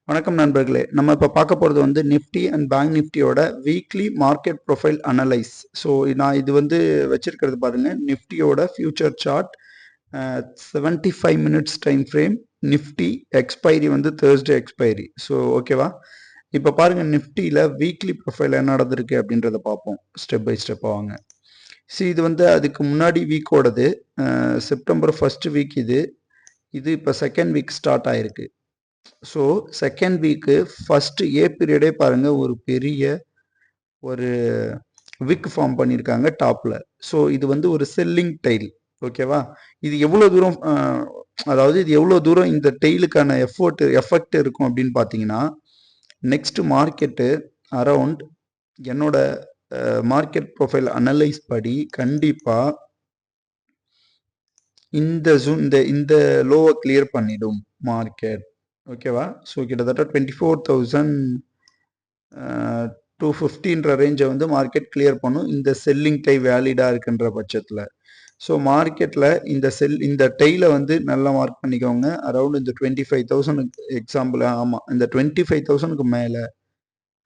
வணக்கம் நண்பர்களே. நம்ம இப்ப பார்க்க போறது வந்து நிஃப்டி அண்ட் பேங்க் நிஃப்டியோட weekly market profile analyse. So நான் இது வந்து வச்சிருக்கிறது பாருங்க, நிஃப்டியோட future chart 75 minutes time frame. Nifty expiry வந்து தேர்ஸ்டே எக்ஸ்பைரி. ஸோ ஓகேவா? இப்போ பாருங்க, நிஃப்டியில் வீக்லி ப்ரொஃபைல் என்ன நடந்திருக்கு அப்படின்றத பார்ப்போம். ஸ்டெப் பை ஸ்டெப்பாக வாங்க. இது வந்து அதுக்கு முன்னாடி வீக்கோடது. செப்டம்பர் ஃபர்ஸ்ட் வீக் இது. இது இப்போ செகண்ட் வீக் ஸ்டார்ட் ஆயிருக்கு. ஸோ செகண்ட் வீக்கு ஃபர்ஸ்ட் ஏ பீரியடே பாருங்க, ஒரு பெரிய ஒரு விக் ஃபார்ம் பண்ணியிருக்காங்க டாப்ல. ஸோ இது வந்து ஒரு செல்லிங் டெய்ல். ஓகேவா? இது எவ்வளோ தூரம் அதாவது இது எவ்வளோ தூரம் இந்த டெய்லுக்கான எஃபெக்ட் இருக்கும் அப்படின்னு பார்த்தீங்கன்னா, நெக்ஸ்ட் மார்க்கெட்டு அரவுண்ட் என்னோட மார்க்கெட் ப்ரொஃபைல் அனலைஸ் படி கண்டிப்பாக இந்த ஜூன் இந்த லோவை கிளியர் பண்ணிடும் மார்க்கெட். ஓகேவா? ஸோ கிட்டத்தட்ட 24,250ன்ற ரேஞ்சை வந்து மார்க்கெட் கிளியர் பண்ணும், இந்த செல்லிங் டை வேலிடாக இருக்குன்ற பட்சத்தில். ஸோ மார்க்கெட்டில் இந்த டெய்லை வந்து நல்லா மார்க் பண்ணிக்கோங்க. அரௌண்ட் இந்த 25,000 எக்ஸாம்பிள். ஆமாம், இந்த 25,000க்கு மேலே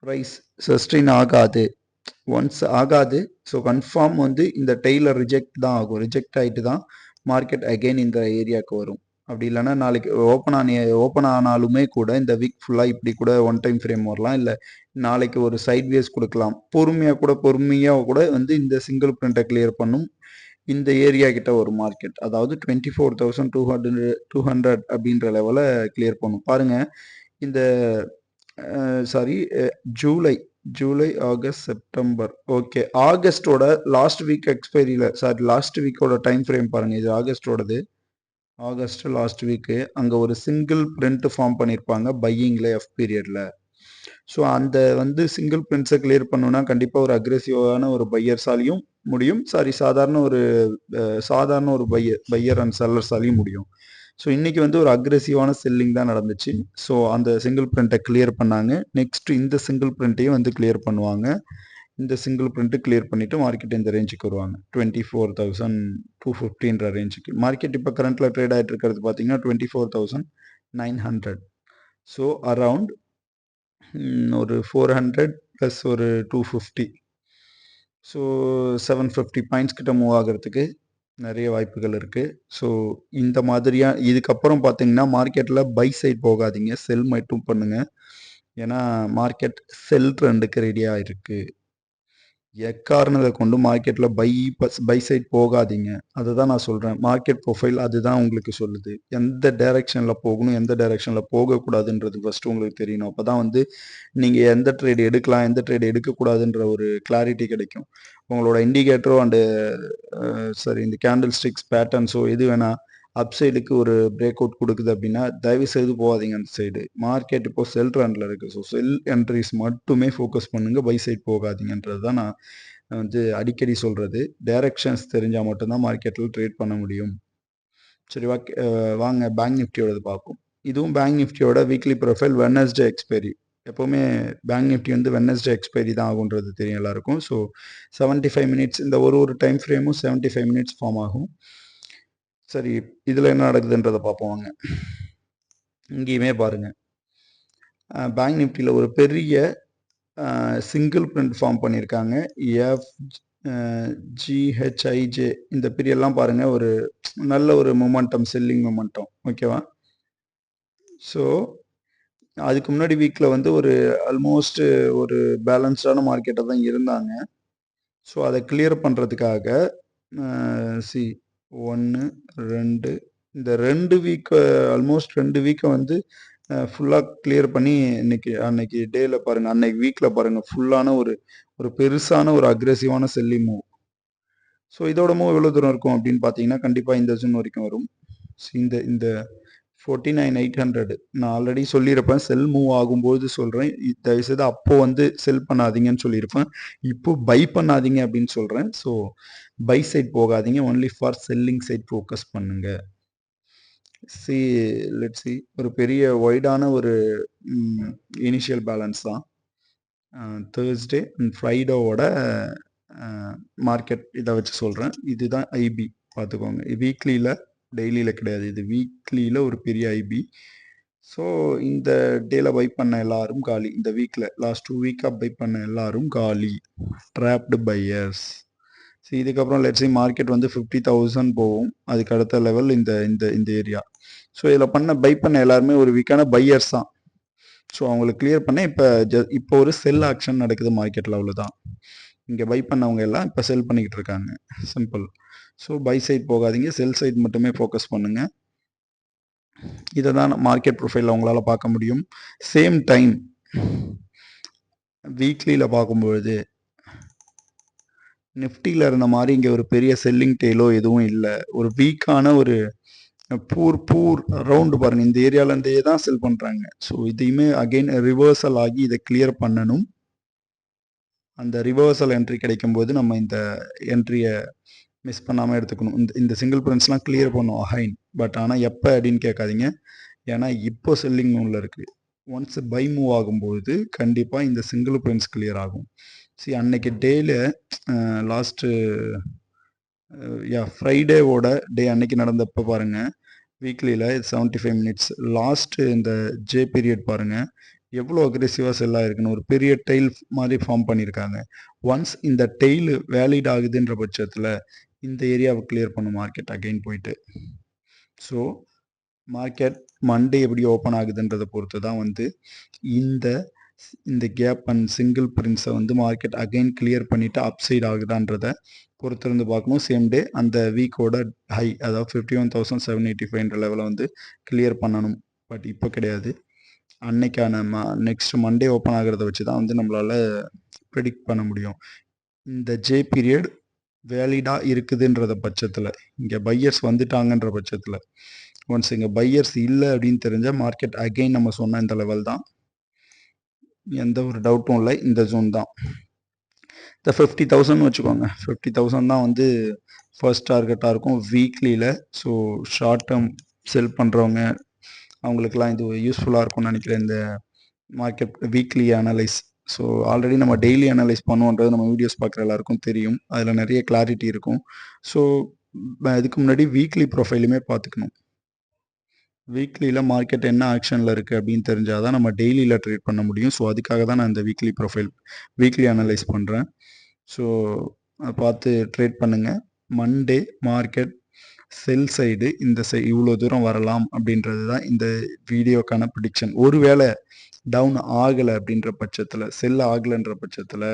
ப்ரைஸ் சஸ்டெயின் ஆகாது. ஒன்ஸ் ஆகாது, ஸோ கன்ஃபார்ம் வந்து இந்த டெய்லர் ரிஜெக்ட் தான் ஆகும். ரிஜெக்ட் ஆகிட்டு தான் மார்க்கெட் அகெயின் இந்த ஏரியாவுக்கு வரும். அப்படி இல்லைன்னா நாளைக்கு ஓப்பன் ஆனாலுமே கூட இந்த வீக் ஃபுல்லாக இப்படி கூட ஒன் டைம் ஃப்ரேம் வரலாம், இல்லை நாளைக்கு ஒரு சைட்வேஸ் கொடுக்கலாம். பொறுமையாக கூட வந்து இந்த சிங்கிள் பிரிண்ட்டை கிளியர் பண்ணும், இந்த ஏரியா கிட்ட ஒரு மார்க்கெட். அதாவது 24,200 அப்படின்ற லெவலை கிளியர் பண்ணும். பாருங்க, இந்த ஜூலை, ஆகஸ்ட், செப்டம்பர். ஓகே, ஆகஸ்டோட லாஸ்ட் வீக் எக்ஸ்பைரியில், லாஸ்ட் வீக்கோட டைம் ஃப்ரேம் பாருங்கள். இது ஆகஸ்டோடது. ஆகஸ்ட் லாஸ்ட் வீக்கு அங்கே ஒரு சிங்கிள் பிரிண்ட் ஃபார்ம் பண்ணியிருப்பாங்க பையிங்கில் எஃப் பீரியடில். ஸோ அந்த வந்து சிங்கிள் பிரிண்ட்ஸை கிளியர் பண்ணணும்னா கண்டிப்பாக ஒரு அக்ரெசிவான ஒரு பையர்ஸாலையும் முடியும். சாதாரண ஒரு பையர் அண்ட் செல்லர்ஸாலையும் முடியும். ஸோ இன்றைக்கி வந்து ஒரு அக்ரெசிவான செல்லிங் தான் நடந்துச்சு. ஸோ அந்த சிங்கிள் பிரிண்ட்டை கிளியர் பண்ணாங்க. நெக்ஸ்ட் இந்த சிங்கிள் பிரிண்ட்டையும் வந்து கிளியர் பண்ணுவாங்க. இந்த சிங்கிள் பிரிண்ட்டு கிளியர் பண்ணிவிட்டு மார்க்கெட் இந்த ரேஞ்சுக்கு வருவாங்க, 24,250ன்ற ரேஞ்சுக்கு. மார்க்கெட் இப்போ கரண்ட்டில் ட்ரேட் ஆகிட்டு இருக்கிறது பார்த்தீங்கன்னா 24,900. ஸோ அரவுண்ட் ஒரு 400 ப்ளஸ் ஒரு 250. ஸோ 750 பாயிண்ட்ஸ் கிட்ட மூவ் ஆகிறதுக்கு நிறைய வாய்ப்புகள் இருக்குது. ஸோ இந்த மாதிரியாக இதுக்கப்புறம் பார்த்தீங்கன்னா மார்க்கெட்டில் பை சைட் போகாதீங்க, செல் மட்டும் பண்ணுங்கள். ஏன்னா மார்க்கெட் செல் ட்ரெண்டுக்கு ரெடியாக இருக்குது. எக்காரணத்தை கொண்டு மார்க்கெட்டில் பை சைட் போகாதீங்க. அதுதான் நான் சொல்கிறேன். மார்க்கெட் ப்ரொஃபைல் அதுதான் உங்களுக்கு சொல்லுது, எந்த டைரெக்ஷனில் போகணும், எந்த டைரெக்ஷனில் போகக்கூடாதுன்றது ஃபஸ்ட்டு உங்களுக்கு தெரியணும். அப்போ தான் வந்து நீங்கள் எந்த ட்ரேடு எடுக்கலாம், எந்த ட்ரேடு எடுக்கக்கூடாதுன்ற ஒரு கிளாரிட்டி கிடைக்கும். உங்களோட இண்டிகேட்டரோ இந்த கேண்டில் ஸ்டிக்ஸ் பேட்டர்ன்ஸோ எது வேணால் அப்சைடுக்கு ஒரு பிரேக் அவுட் கொடுக்குது அப்படின்னா தயவு செய்து போகாதீங்க அந்த சைடு. மார்க்கெட் இப்போ செல் ட்ரெண்டில் இருக்குது. ஸோ செல் என்ட்ரிஸ் மட்டுமே ஃபோக்கஸ் பண்ணுங்கள், பை சைட் போகாதீங்கன்றது தான் நான் வந்து அடிக்கடி சொல்கிறது. டைரக்ஷன்ஸ் தெரிஞ்சால் மட்டும்தான் மார்க்கெட்டில் ட்ரேட் பண்ண முடியும். சரி, வாங்க பேங்க் நிஃப்டியோடது பார்ப்போம். இதுவும் பேங்க் நிஃப்டியோட வீக்லி ப்ரொஃபைல் வெட்னஸ்டே எக்ஸ்பைரி. எப்போவுமே பேங்க் நிஃப்டி வந்து வெட்னஸ்டே எக்ஸ்பைரி தான் ஆகுன்றது தெரியும் எல்லாருக்கும். ஸோ 75 மினிட்ஸ், இந்த ஒரு டைம் ஃப்ரேமும் 75 மினிட்ஸ் ஃபார்ம் ஆகும். சரி, இதில் என்ன நடக்குதுன்றதை பார்ப்போம் வாங்க. இங்கேயுமே பாருங்கள், பேங்க் நிஃப்டியில் ஒரு பெரிய சிங்கிள் பிரிண்ட் ஃபார்ம் பண்ணியிருக்காங்க. ஜிஹெச்ஐஜே இந்த பீரியட்லாம் பாருங்கள், ஒரு நல்ல ஒரு மொமெண்டம், செல்லிங் மொமெண்டம். ஓகேவா? ஸோ அதுக்கு முன்னாடி வீக்கில் வந்து ஒரு ஆல்மோஸ்ட் ஒரு பேலன்ஸ்டான மார்க்கெட்டாக தான் இருந்தாங்க. ஸோ அதை கிளியர் பண்ணுறதுக்காக 1 2 இந்த 2 வீக்கு, ஆல்மோஸ்ட் 2 வீக்கை வந்து ஃபுல்லாக கிளியர் பண்ணி அன்னைக்கு டேயில் பாருங்கள், அன்னைக்கு வீக்கில் பாருங்கள், ஃபுல்லான ஒரு பெருசான ஒரு அக்ரெசிவான செல்லிங் மூவ். ஸோ இதோட மூவ் எவ்வளோ தூரம் இருக்கும் அப்படின்னு பார்த்தீங்கன்னா கண்டிப்பாக இந்த ஜூன் வரைக்கும் வரும். இந்த 49,800 நான் ஆல்ரெடி சொல்லியிருப்பேன், செல் மூவ் ஆகும்போது சொல்கிறேன், தயவுசெய்து அப்போது வந்து செல் பண்ணாதீங்கன்னு சொல்லியிருப்பேன். இப்போது பை பண்ணாதீங்க அப்படின்னு சொல்கிறேன். ஸோ பை சைட் போகாதீங்க, only for selling side focus பண்ணுங்க. லெட்ஸ் சி, ஒரு பெரிய ஒய்டான ஒரு இனிஷியல் பேலன்ஸ் தான் தேர்ஸ்டே அண்ட் ஃப்ரைடேவோட மார்க்கெட். இதை வச்சு சொல்கிறேன். இதுதான் ஐபி, பார்த்துக்கோங்க. வீக்லியில், டெய்லியில் கிடையாது, இது வீக்லியில் ஒரு பெரிய ஐபி. ஸோ இந்த டேல பை பண்ண எல்லாரும் காலி. இந்த வீக்ல லாஸ்ட் 2 வீக்கா பை பண்ண எல்லாரும் காலி. Dropped buyers. இதுக்கப்புறம் லெட்ஸ் சே மார்க்கெட் வந்து 50,000 போகும். அதுக்கு அடுத்த லெவல் இந்த இந்த இந்த ஏரியா. ஸோ இதில் பை பண்ண எல்லாருமே ஒரு வீக்கான பையர்ஸ் தான். ஸோ அவங்களுக்கு கிளியர் பண்ண இப்போ ஒரு செல் ஆக்ஷன் நடக்குது மார்க்கெட்டில், அவ்வளோதான். இங்கே பை பண்ணவங்க எல்லாம் இப்போ செல் பண்ணிக்கிட்டு இருக்காங்க. சிம்பிள். ஸோ பை சைட் போகாதீங்க, செல் சைட் மட்டுமே ஃபோக்கஸ் பண்ணுங்க. இதை தான் மார்க்கெட் ப்ரொஃபைலில் உங்களால் பார்க்க முடியும். சேம் டைம் வீக்லியில் பார்க்கும்பொழுது நிஃப்டியில் இருந்த மாதிரி இங்கே ஒரு பெரிய செல்லிங் டெய்லோ எதுவும் இல்லை. ஒரு வீக்கான ஒரு பூர் ரவுண்டு பாருங்கள். இந்த ஏரியாவிலேருந்தே தான் செல் பண்ணுறாங்க. ஸோ இதையுமே அகெயின் ரிவர்சல் ஆகி இதை கிளியர் பண்ணணும். அந்த ரிவர்சல் என்ட்ரி கிடைக்கும்போது நம்ம இந்த என்ட்ரியை மிஸ் பண்ணாமல் எடுத்துக்கணும். இந்த சிங்கிள் பிரின்ஸ்லாம் கிளியர் பண்ணும் அகைன். பட் ஆனால் எப்போ அப்படின்னு கேட்காதீங்க, ஏன்னா இப்போ செல்லிங் மூவில் இருக்குது. ஒன்ஸ் பை மூவ் ஆகும்போது கண்டிப்பாக இந்த சிங்கிள் பிரின்ஸ் கிளியர் ஆகும். அன்னைக்கு டேயில் லாஸ்ட்டு ஃப்ரைடேவோட டே அன்னைக்கு நடந்தப்போ பாருங்கள், வீக்லியில் 75 மினிட்ஸ் லாஸ்ட்டு இந்த ஜே பீரியட் பாருங்கள் எவ்வளோ அக்ரெசிவாக செல் ஆகிருக்குன்னு. ஒரு பெரிய டெய்ல் மாதிரி ஃபார்ம் பண்ணியிருக்காங்க. ஒன்ஸ் இந்த டெய்ல் வேலிட் ஆகுதுன்ற பட்சத்தில் இந்த ஏரியாவை கிளியர் பண்ணும் மார்க்கெட் அகைன் போயிட்டு. ஸோ மார்க்கெட் மண்டே எப்படி ஓப்பன் ஆகுதுன்றதை பொறுத்து தான் வந்து இந்த கேப் அண்ட் சிங்கிள் பிரின்ஸை வந்து மார்க்கெட் அகைன் கிளியர் பண்ணிவிட்டு அப்சைட் ஆகுதான்றதை பொறுத்திருந்து பார்க்கணும். சேம் டே அந்த வீக்கோட ஹை, அதாவது 51,785 லெவலை வந்து கிளியர் பண்ணணும். பட் இப்போ கிடையாது. அன்னைக்கான நெக்ஸ்ட் மண்டே ஓப்பன் ஆகிறத வச்சு தான் வந்து நம்மளால் ப்ரெடிக்ட் பண்ண முடியும். இந்த ஜே பீரியட் வேலிடாக இருக்குதுன்றத பட்சத்தில், இங்கே பையர்ஸ் வந்துட்டாங்கன்ற பட்சத்தில், ஒன்ஸ் இங்கே பையர்ஸ் இல்லை அப்படின்னு தெரிஞ்சால் மார்க்கெட் அகெயின் நம்ம சொன்ன இந்த லெவல் தான், எந்த ஒரு டவுட்டும் இல்லை, இந்த ஜோன் தான். இந்த 50,000 வச்சுக்கோங்க. 50,000 தான் வந்து ஃபர்ஸ்ட் டார்கெட்டாக இருக்கும் வீக்லியில். ஸோ ஷார்ட் டேர்ம் செல் பண்ணுறவங்க அவங்களுக்கெல்லாம் இது யூஸ்ஃபுல்லாக இருக்கும்னு நினைக்கிறேன், இந்த market weekly analyse. So already நம்ம டெய்லி அனலைஸ் பண்ணுவோன்றது நம்ம வீடியோஸ் பார்க்குற எல்லாருக்கும் தெரியும். அதில் நிறைய கிளாரிட்டி இருக்கும். ஸோ இதுக்கு முன்னாடி வீக்லி ப்ரொஃபைலுமே பார்த்துக்கணும். வீக்லியில் மார்க்கெட் என்ன ஆக்ஷனில் இருக்குது அப்படின்னு தெரிஞ்சால் தான் நம்ம டெய்லியில் ட்ரேட் பண்ண முடியும். ஸோ அதுக்காக தான் நான் இந்த வீக்லி அனலைஸ் பண்ணுறேன். ஸோ அதை பார்த்து ட்ரேட் பண்ணுங்கள். மண்டே மார்க்கெட் செல் சைடு இவ்வளோ தூரம் வரலாம் அப்படின்றது தான் இந்த வீடியோக்கான ப்ரிடிக்ஷன். ஒருவேளை டவுன் ஆகலை அப்படின்ற பட்சத்தில், செல் ஆகலைன்ற பட்சத்தில்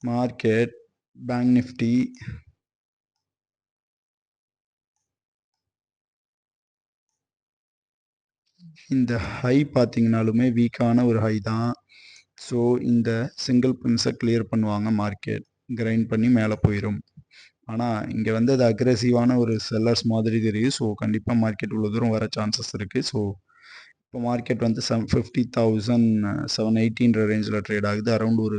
மார்க்கெட் பேங்க் நிஃப்டி இந்த ஹை பார்த்தீங்கனாலுமே வீக்கான ஒரு ஹை தான். ஸோ இந்த சிங்கிள் பிரின்ஸை கிளியர் பண்ணுவாங்க, மார்க்கெட் கிரைண்ட் பண்ணி மேலே போயிடும். ஆனால் இங்கே வந்து அது அக்ரெசிவான ஒரு செல்லர்ஸ் மாதிரி தெரியுது. ஸோ கண்டிப்பாக மார்க்கெட் இவ்வளோ தூரம் வர சான்சஸ் இருக்குது. ஸோ இப்போ மார்க்கெட் வந்து 50,780 ரேஞ்சில் ட்ரேட் ஆகுது. அரௌண்ட் ஒரு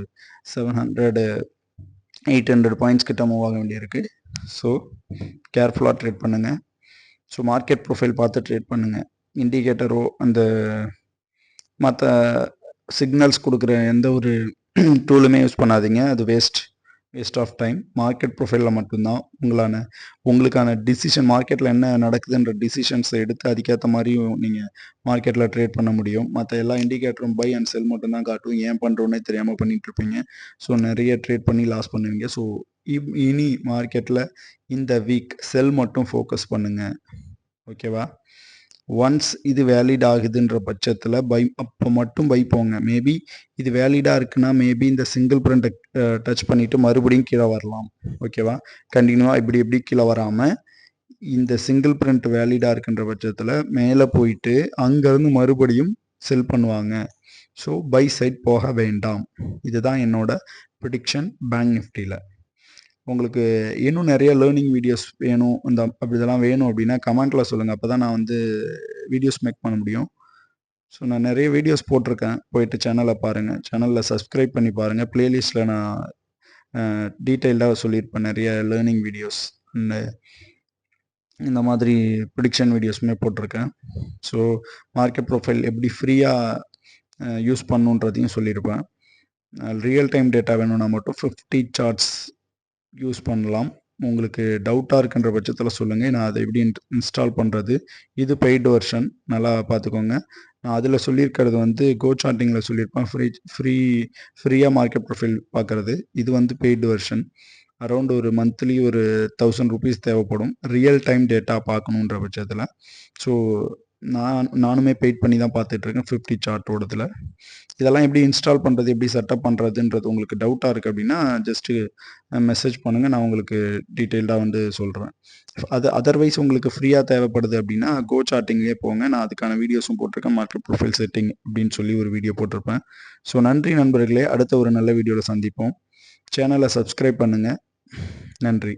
700-800 பாயிண்ட்ஸ் கிட்ட மூவ் ஆக வேண்டியிருக்கு. ஸோ கேர்ஃபுல்லாக ட்ரேட் பண்ணுங்கள். ஸோ மார்க்கெட் ப்ரொஃபைல் பார்த்து ட்ரேட் பண்ணுங்கள். இண்டிகேட்டரோ அந்த மற்ற சிக்னல்ஸ் கொடுக்குற எந்த ஒரு டூலுமே யூஸ் பண்ணாதீங்க, அது வேஸ்ட் ஆஃப் டைம். மார்க்கெட் ப்ரொஃபைலில் மட்டும்தான் உங்களுக்கான டிசிஷன், மார்க்கெட்டில் என்ன நடக்குதுன்ற டிசிஷன்ஸை எடுத்து அதுக்கேற்ற மாதிரியும் நீங்கள் மார்க்கெட்டில் ட்ரேட் பண்ண முடியும். மற்ற எல்லா இண்டிகேட்டரும் பை அண்ட் செல் மட்டும்தான் காட்டும். ஏன் பண்ணுறோன்னே தெரியாமல் பண்ணிகிட்ருப்பீங்க. ஸோ நிறைய ட்ரேட் பண்ணி லாஸ் பண்ணுவீங்க. ஸோ இனி மார்க்கெட்டில் இந்த வீக் செல் மட்டும் ஃபோக்கஸ் பண்ணுங்கள், ஓகேவா? ஒன்ஸ் இது வேலிட் ஆகுதுன்ற பட்சத்தில் அப்போ மட்டும் பை போங்க. மேபி இது வேலிடாக இருக்குன்னா மேபி இந்த சிங்கிள் பிரிண்ட்டை டச் பண்ணிவிட்டு மறுபடியும் கீழே வரலாம், ஓகேவா? கண்டினியூவாக இப்படி கீழே வராமல் இந்த சிங்கிள் பிரிண்ட் வேலிடாக இருக்குன்ற பட்சத்தில் மேலே போயிட்டு அங்கேருந்து மறுபடியும் செல் பண்ணுவாங்க. ஸோ பை சைட் போக வேண்டாம். இதுதான் என்னோட ப்ரிடிக்ஷன் பேங்க் நிஃப்டியில். உங்களுக்கு இன்னும் நிறைய லேர்னிங் வீடியோஸ் வேணும், இதெல்லாம் வேணும் அப்படின்னா கமெண்ட்டில் சொல்லுங்கள். அப்போ தான் நான் வந்து வீடியோஸ் மேக் பண்ண முடியும். ஸோ நான் நிறைய வீடியோஸ் போட்டிருக்கேன், போயிட்டு சேனலை பாருங்கள். சேனலில் சப்ஸ்கிரைப் பண்ணி பாருங்கள். ப்ளேலிஸ்ட்டில் நான் டீட்டெயில்டாக சொல்லியிருப்பேன் நிறைய லேர்னிங் வீடியோஸ், இந்த மாதிரி ப்ரிடிக்ஷன் வீடியோஸுமே போட்டிருக்கேன். ஸோ மார்க்கெட் ப்ரொஃபைல் எப்படி ஃப்ரீயாக யூஸ் பண்ணுன்றதையும் சொல்லியிருப்பேன். ரியல் டைம் டேட்டா வேணும்னா மட்டும் 50 சார்ட்ஸ் யூஸ் பண்ணலாம். உங்களுக்கு டவுட்டாக இருக்குன்ற பட்சத்தில் சொல்லுங்கள். நான் அதை எப்படி இன்ஸ்டால் பண்ணுறது. இது பெய்டு வெர்ஷன், நல்லா பார்த்துக்கோங்க. நான் அதில் சொல்லியிருக்கிறது வந்து கோ சார்ட்டிங்கில் சொல்லியிருப்பேன், ஃப்ரீயாக மார்க்கெட் ப்ரொஃபைல் பார்க்குறது. இது வந்து பெய்டு வெர்ஷன். அரௌண்ட் ஒரு மந்த்லி ஒரு 1000 ருபீஸ் தேவைப்படும், ரியல் டைம் டேட்டா பார்க்கணுன்ற பட்சத்தில். ஸோ நானுமே பெய்ட் பண்ணி தான் பார்த்துட்ருக்கேன் 50 சார்ட்டோடதில். இதெல்லாம் எப்படி இன்ஸ்டால் பண்ணுறது, எப்படி செட்டப் பண்ணுறதுன்றது உங்களுக்கு டவுட்டாக இருக்குது அப்படின்னா ஜஸ்ட்டு மெசேஜ் பண்ணுங்கள், நான் உங்களுக்கு டீட்டெயில்டாக வந்து சொல்கிறேன். அதர்வைஸ் உங்களுக்கு ஃப்ரீயாக தேவைப்படுது அப்படின்னா கோ சார்ட்டிங்லேயே போங்க. நான் அதுக்கான வீடியோஸும் போட்டிருக்கேன், மார்க்கெட் ப்ரொஃபைல் செட்டிங் அப்படின்னு சொல்லி ஒரு வீடியோ போட்டிருப்பேன். ஸோ நன்றி நண்பர்களே, அடுத்த ஒரு நல்ல வீடியோவில் சந்திப்போம். சேனலை சப்ஸ்கிரைப் பண்ணுங்கள். நன்றி.